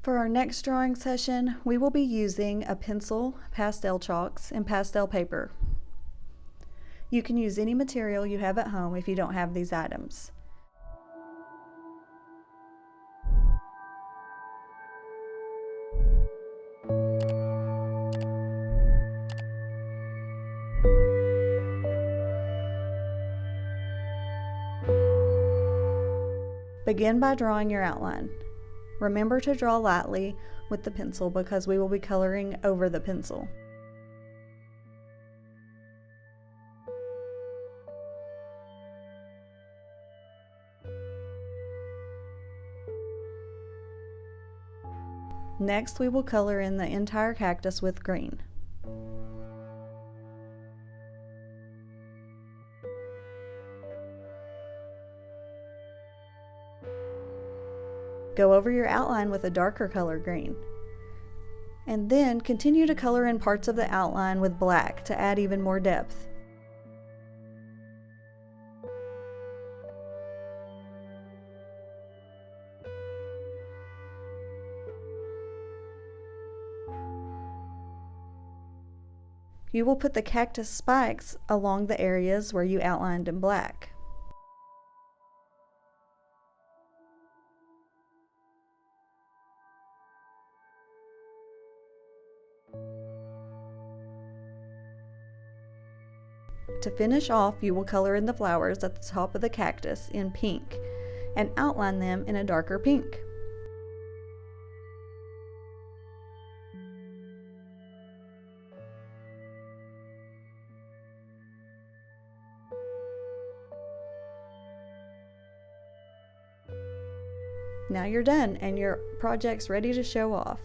For our next drawing session, we will be using a pencil, pastel chalks, and pastel paper. You can use any material you have at home if you don't have these items. Begin by drawing your outline. Remember to draw lightly with the pencil because we will be coloring over the pencil. Next, we will color in the entire cactus with green. Go over your outline with a darker color green. And then continue to color in parts of the outline with black to add even more depth. You will put the cactus spikes along the areas where you outlined in black. To finish off, you will color in the flowers at the top of the cactus in pink and outline them in a darker pink. Now you're done and your project's ready to show off.